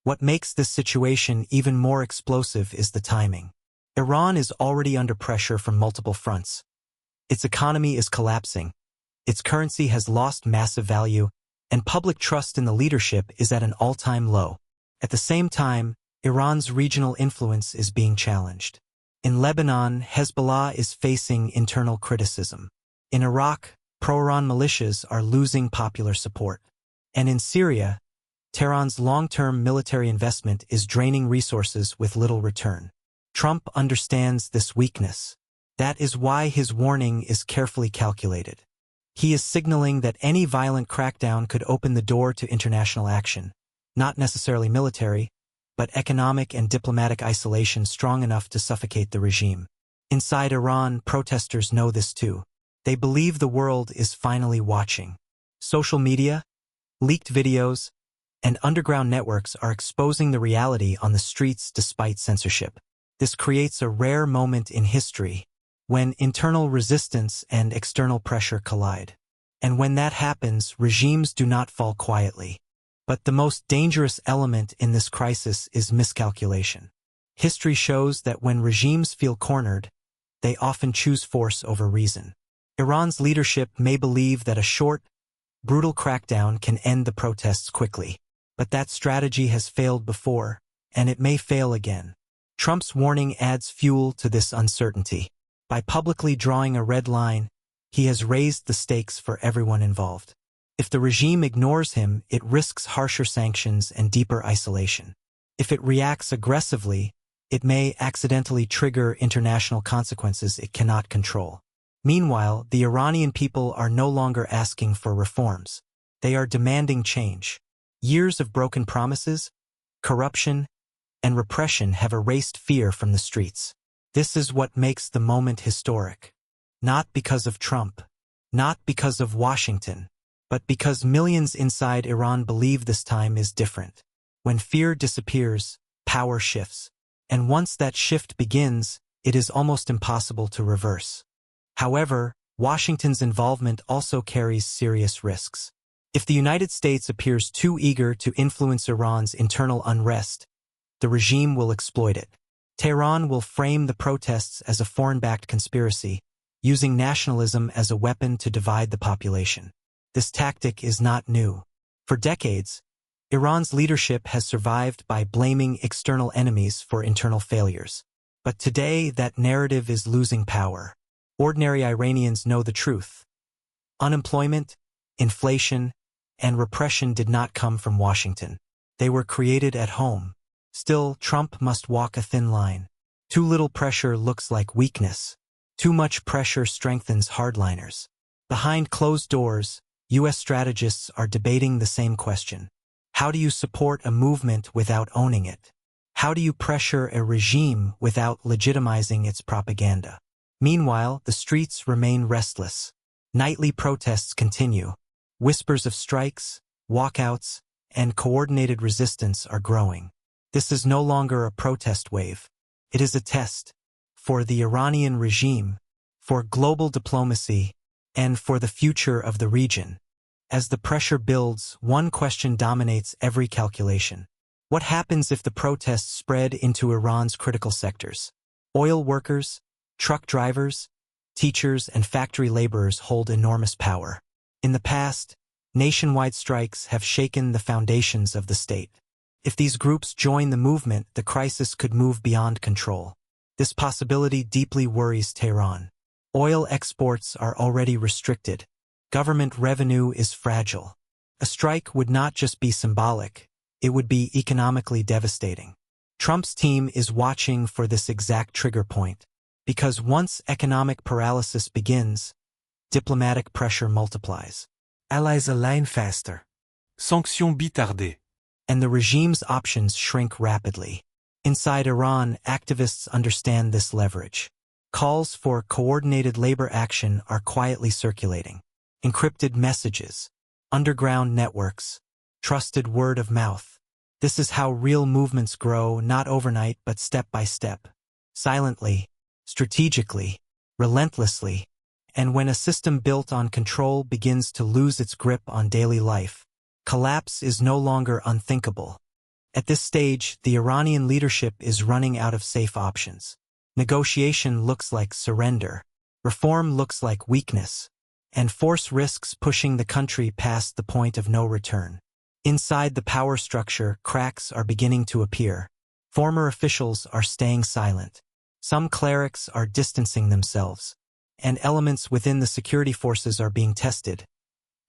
What makes this situation even more explosive is the timing. Iran is already under pressure from multiple fronts. Its economy is collapsing, its currency has lost massive value, and public trust in the leadership is at an all-time low. At the same time, Iran's regional influence is being challenged. In Lebanon, Hezbollah is facing internal criticism. In Iraq, pro-Iran militias are losing popular support. And in Syria, Tehran's long-term military investment is draining resources with little return. Trump understands this weakness. That is why his warning is carefully calculated. He is signaling that any violent crackdown could open the door to international action, not necessarily military, but economic and diplomatic isolation strong enough to suffocate the regime. Inside Iran, protesters know this too. They believe the world is finally watching. Social media, leaked videos, and underground networks are exposing the reality on the streets despite censorship. This creates a rare moment in history when internal resistance and external pressure collide. And when that happens, regimes do not fall quietly. But the most dangerous element in this crisis is miscalculation. History shows that when regimes feel cornered, they often choose force over reason. Iran's leadership may believe that a short, brutal crackdown can end the protests quickly. But that strategy has failed before, and it may fail again. Trump's warning adds fuel to this uncertainty. By publicly drawing a red line, he has raised the stakes for everyone involved. If the regime ignores him, it risks harsher sanctions and deeper isolation. If it reacts aggressively, it may accidentally trigger international consequences it cannot control. Meanwhile, the Iranian people are no longer asking for reforms. They are demanding change. Years of broken promises, corruption, and repression have erased fear from the streets. This is what makes the moment historic. Not because of Trump, not because of Washington, but because millions inside Iran believe this time is different. When fear disappears, power shifts. And once that shift begins, it is almost impossible to reverse. However, Washington's involvement also carries serious risks. If the United States appears too eager to influence Iran's internal unrest, the regime will exploit it. Tehran will frame the protests as a foreign-backed conspiracy, using nationalism as a weapon to divide the population. This tactic is not new. For decades, Iran's leadership has survived by blaming external enemies for internal failures. But today, that narrative is losing power. Ordinary Iranians know the truth. Unemployment, inflation, and repression did not come from Washington. They were created at home. Still, Trump must walk a thin line. Too little pressure looks like weakness. Too much pressure strengthens hardliners. Behind closed doors, U.S. strategists are debating the same question. How do you support a movement without owning it? How do you pressure a regime without legitimizing its propaganda? Meanwhile, the streets remain restless. Nightly protests continue. Whispers of strikes, walkouts, and coordinated resistance are growing. This is no longer a protest wave. It is a test for the Iranian regime, for global diplomacy, and for the future of the region. As the pressure builds, one question dominates every calculation. What happens if the protests spread into Iran's critical sectors? Oil workers, truck drivers, teachers, and factory laborers hold enormous power. In the past, nationwide strikes have shaken the foundations of the state. If these groups join the movement, the crisis could move beyond control. This possibility deeply worries Tehran. Oil exports are already restricted. Government revenue is fragile. A strike would not just be symbolic, it would be economically devastating. Trump's team is watching for this exact trigger point, because once economic paralysis begins, diplomatic pressure multiplies. Allies align faster. Sanctions bitardées. And the regime's options shrink rapidly. Inside Iran, activists understand this leverage. Calls for coordinated labor action are quietly circulating. Encrypted messages, underground networks, trusted word of mouth. This is how real movements grow, not overnight but step by step. Silently, strategically, relentlessly. And when a system built on control begins to lose its grip on daily life, collapse is no longer unthinkable. At this stage, the Iranian leadership is running out of safe options. Negotiation looks like surrender, reform looks like weakness, and force risks pushing the country past the point of no return. Inside the power structure, cracks are beginning to appear. Former officials are staying silent. Some clerics are distancing themselves, and elements within the security forces are being tested,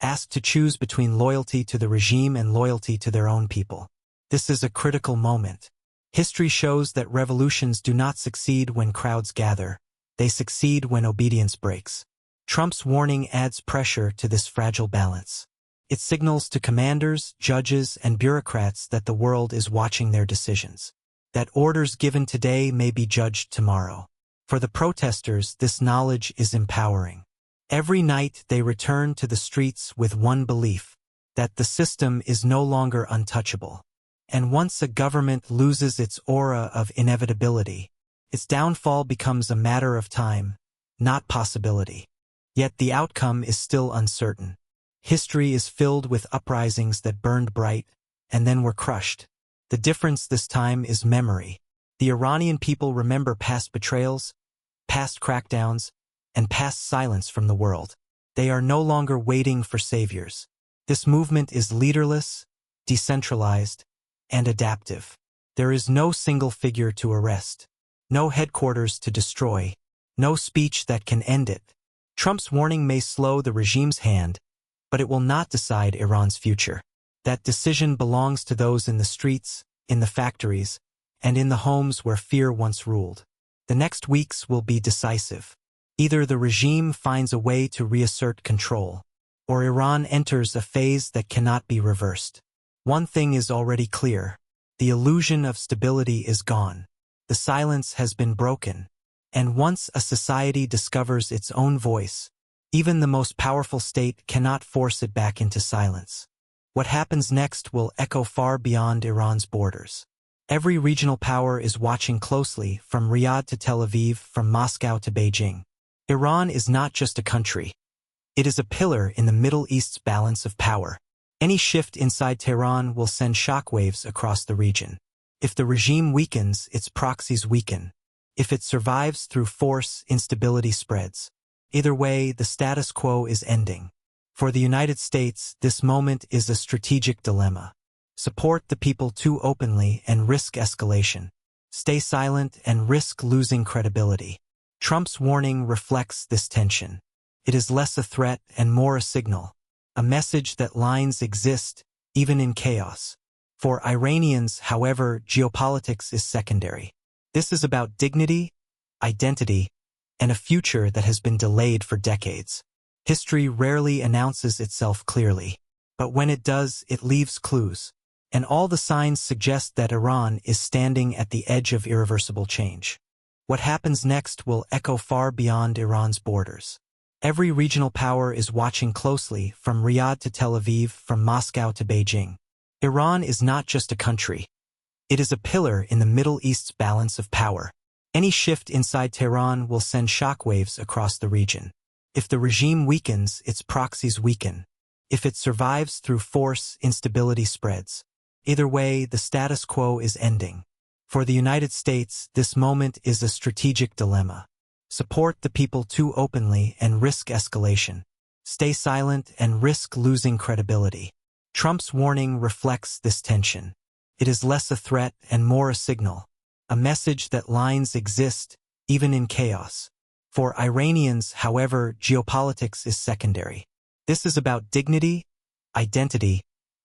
asked to choose between loyalty to the regime and loyalty to their own people. This is a critical moment. History shows that revolutions do not succeed when crowds gather. They succeed when obedience breaks. Trump's warning adds pressure to this fragile balance. It signals to commanders, judges, and bureaucrats that the world is watching their decisions, that orders given today may be judged tomorrow. For the protesters, this knowledge is empowering. Every night they return to the streets with one belief, that the system is no longer untouchable. And once a government loses its aura of inevitability, its downfall becomes a matter of time, not possibility. Yet the outcome is still uncertain. History is filled with uprisings that burned bright and then were crushed. The difference this time is memory. The Iranian people remember past betrayals, past crackdowns, and past silence from the world. They are no longer waiting for saviors. This movement is leaderless, decentralized, and adaptive. There is no single figure to arrest, no headquarters to destroy, no speech that can end it. Trump's warning may slow the regime's hand, but it will not decide Iran's future. That decision belongs to those in the streets, in the factories, and in the homes where fear once ruled. The next weeks will be decisive. Either the regime finds a way to reassert control, or Iran enters a phase that cannot be reversed. One thing is already clear. The illusion of stability is gone. The silence has been broken. And once a society discovers its own voice, even the most powerful state cannot force it back into silence. What happens next will echo far beyond Iran's borders. Every regional power is watching closely, from Riyadh to Tel Aviv, from Moscow to Beijing. Iran is not just a country. It is a pillar in the Middle East's balance of power. Any shift inside Tehran will send shockwaves across the region. If the regime weakens, its proxies weaken. If it survives through force, instability spreads. Either way, the status quo is ending. For the United States, this moment is a strategic dilemma. Support the people too openly and risk escalation. Stay silent and risk losing credibility. Trump's warning reflects this tension. It is less a threat and more a signal, a message that lines exist, even in chaos. For Iranians, however, geopolitics is secondary. This is about dignity, identity, and a future that has been delayed for decades. History rarely announces itself clearly, but when it does, it leaves clues. And all the signs suggest that Iran is standing at the edge of irreversible change. What happens next will echo far beyond Iran's borders. Every regional power is watching closely, from Riyadh to Tel Aviv, from Moscow to Beijing. Iran is not just a country. It is a pillar in the Middle East's balance of power. Any shift inside Tehran will send shockwaves across the region. If the regime weakens, its proxies weaken. If it survives through force, instability spreads. Either way, the status quo is ending. For the United States, this moment is a strategic dilemma. Support the people too openly and risk escalation. Stay silent and risk losing credibility. Trump's warning reflects this tension. It is less a threat and more a signal, a message that lines exist, even in chaos. For Iranians, however, geopolitics is secondary. This is about dignity, identity,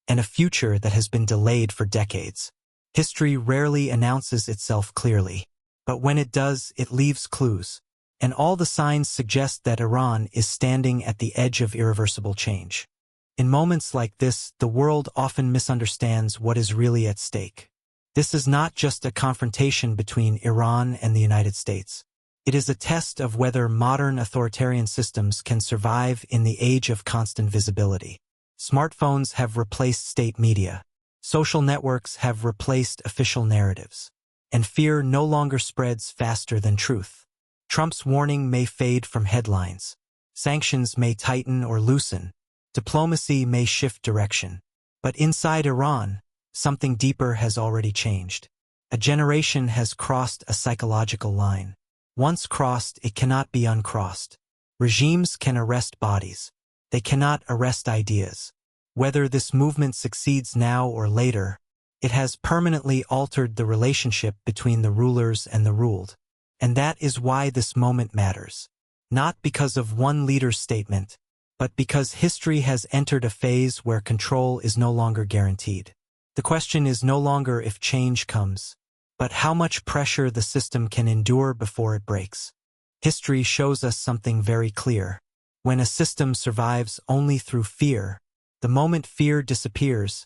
and a future that has been delayed for decades. History rarely announces itself clearly, but when it does, it leaves clues. And all the signs suggest that Iran is standing at the edge of irreversible change. In moments like this, the world often misunderstands what is really at stake. This is not just a confrontation between Iran and the United States. It is a test of whether modern authoritarian systems can survive in the age of constant visibility. Smartphones have replaced state media. Social networks have replaced official narratives. And fear no longer spreads faster than truth. Trump's warning may fade from headlines. Sanctions may tighten or loosen. Diplomacy may shift direction. But inside Iran, something deeper has already changed. A generation has crossed a psychological line. Once crossed, it cannot be uncrossed. Regimes can arrest bodies. They cannot arrest ideas. Whether this movement succeeds now or later, it has permanently altered the relationship between the rulers and the ruled. And that is why this moment matters. Not because of one leader's statement, but because history has entered a phase where control is no longer guaranteed. The question is no longer if change comes, but how much pressure the system can endure before it breaks. History shows us something very clear. When a system survives only through fear, the moment fear disappears,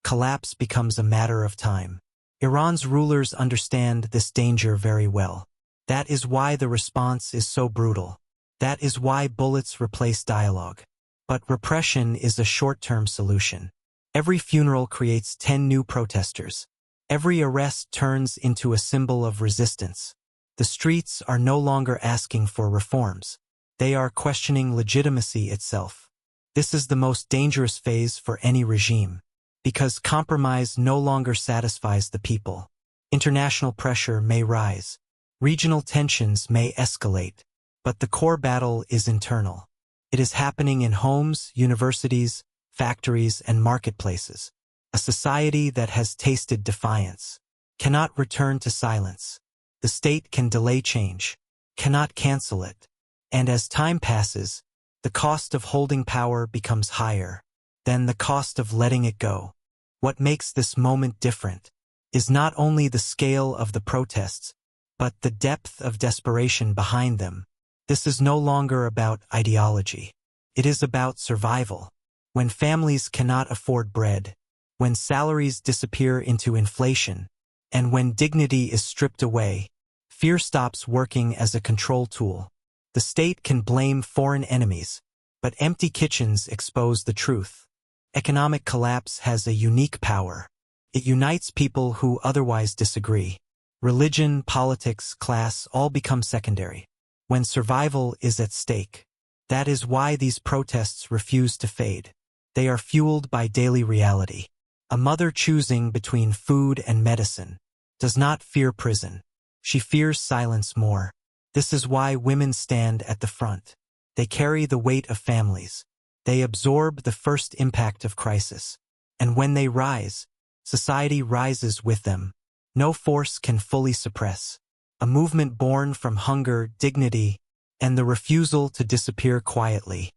collapse becomes a matter of time. Iran's rulers understand this danger very well. That is why the response is so brutal. That is why bullets replace dialogue. But repression is a short-term solution. Every funeral creates 10 new protesters. Every arrest turns into a symbol of resistance. The streets are no longer asking for reforms. They are questioning legitimacy itself. This is the most dangerous phase for any regime, because compromise no longer satisfies the people. International pressure may rise. Regional tensions may escalate, but the core battle is internal. It is happening in homes, universities, factories, and marketplaces. A society that has tasted defiance cannot return to silence. The state can delay change, cannot cancel it. And as time passes, the cost of holding power becomes higher than the cost of letting it go. What makes this moment different is not only the scale of the protests, but the depth of desperation behind them. This is no longer about ideology. It is about survival. When families cannot afford bread, when salaries disappear into inflation, and when dignity is stripped away, fear stops working as a control tool. The state can blame foreign enemies, but empty kitchens expose the truth. Economic collapse has a unique power. It unites people who otherwise disagree. Religion, politics, class all become secondary when survival is at stake. That is why these protests refuse to fade. They are fueled by daily reality. A mother choosing between food and medicine does not fear prison. She fears silence more. This is why women stand at the front. They carry the weight of families. They absorb the first impact of crisis. And when they rise, society rises with them. No force can fully suppress. A movement born from hunger, dignity, and the refusal to disappear quietly.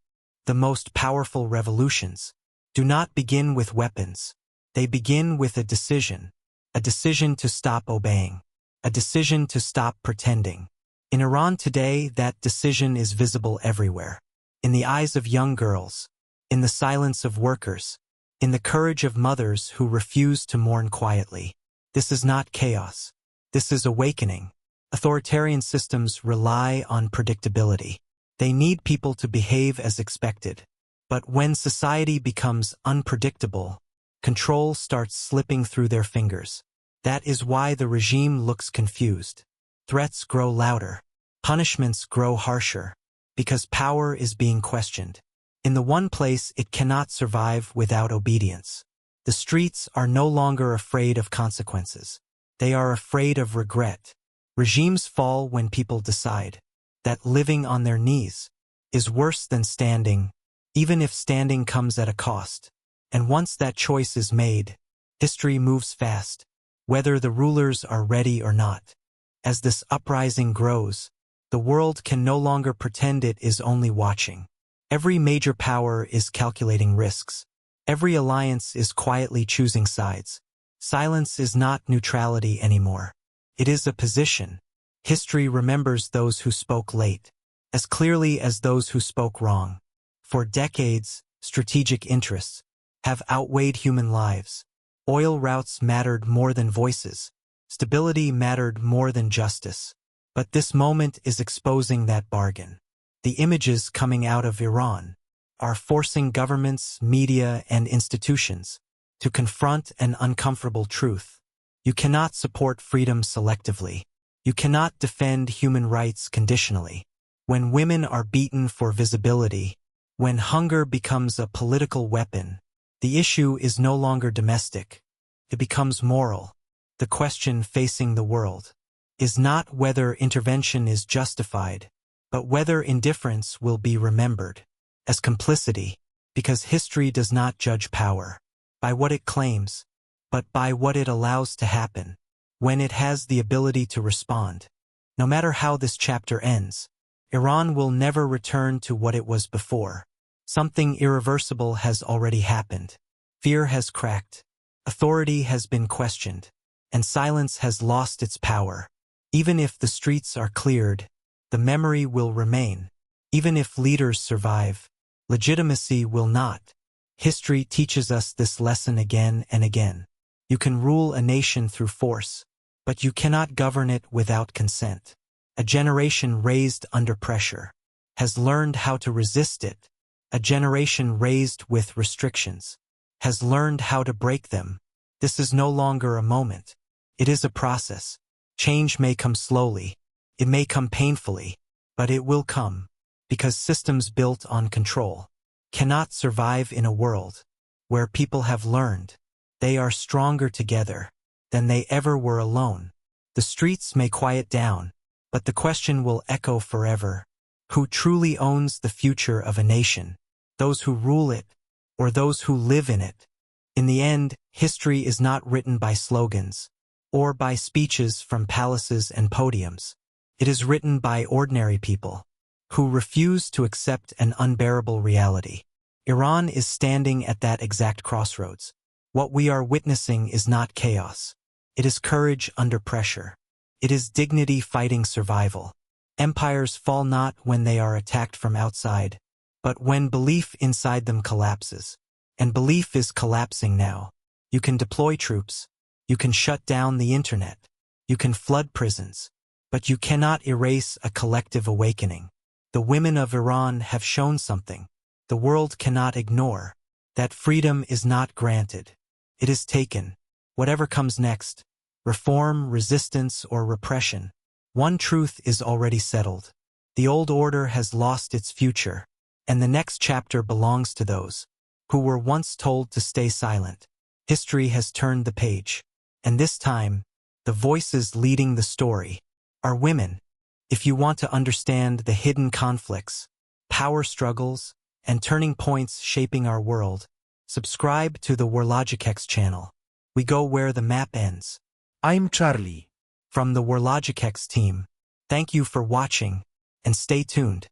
The most powerful revolutions do not begin with weapons. They begin with a decision to stop obeying, a decision to stop pretending. In Iran today, that decision is visible everywhere. In the eyes of young girls, in the silence of workers, in the courage of mothers who refuse to mourn quietly. This is not chaos. This is awakening. Authoritarian systems rely on predictability. They need people to behave as expected. But when society becomes unpredictable, control starts slipping through their fingers. That is why the regime looks confused. Threats grow louder. Punishments grow harsher. Because power is being questioned. In the one place it cannot survive without obedience. The streets are no longer afraid of consequences. They are afraid of regret. Regimes fall when people decide that living on their knees is worse than standing, even if standing comes at a cost. And once that choice is made, history moves fast, whether the rulers are ready or not. As this uprising grows, the world can no longer pretend it is only watching. Every major power is calculating risks. Every alliance is quietly choosing sides. Silence is not neutrality anymore. It is a position. History remembers those who spoke late, as clearly as those who spoke wrong. For decades, strategic interests have outweighed human lives. Oil routes mattered more than voices. Stability mattered more than justice. But this moment is exposing that bargain. The images coming out of Iran are forcing governments, media, and institutions to confront an uncomfortable truth. You cannot support freedom selectively. You cannot defend human rights conditionally. When women are beaten for visibility, when hunger becomes a political weapon, the issue is no longer domestic. it becomes moral. The question facing the world is not whether intervention is justified, but whether indifference will be remembered as complicity, because history does not judge power by what it claims, but by what it allows to happen when it has the ability to respond. No matter how this chapter ends, Iran will never return to what it was before. Something irreversible has already happened. Fear has cracked, authority has been questioned, and silence has lost its power. Even if the streets are cleared, the memory will remain. Even if leaders survive, legitimacy will not. History teaches us this lesson again and again. You can rule a nation through force, but you cannot govern it without consent. A generation raised under pressure has learned how to resist it. A generation raised with restrictions has learned how to break them. This is no longer a moment. It is a process. Change may come slowly. It may come painfully, but it will come, because systems built on control cannot survive in a world where people have learned they are stronger together than they ever were alone. The streets may quiet down, but the question will echo forever. Who truly owns the future of a nation? Those who rule it, or those who live in it? In the end, history is not written by slogans or by speeches from palaces and podiums. It is written by ordinary people who refuse to accept an unbearable reality. Iran is standing at that exact crossroads. What we are witnessing is not chaos. It is courage under pressure. It is dignity fighting survival. Empires fall not when they are attacked from outside, but when belief inside them collapses. And belief is collapsing now. You can deploy troops. You can shut down the internet. You can flood prisons. But you cannot erase a collective awakening. The women of Iran have shown something the world cannot ignore. That freedom is not granted. It is taken. Whatever comes next, reform, resistance, or repression, one truth is already settled. The old order has lost its future, and the next chapter belongs to those who were once told to stay silent. History has turned the page, and this time, the voices leading the story are women. If you want to understand the hidden conflicts, power struggles, and turning points shaping our world, subscribe to the Warlogikex channel. We go where the map ends. I'm Charlie. From the Warlogikex team, thank you for watching, and stay tuned.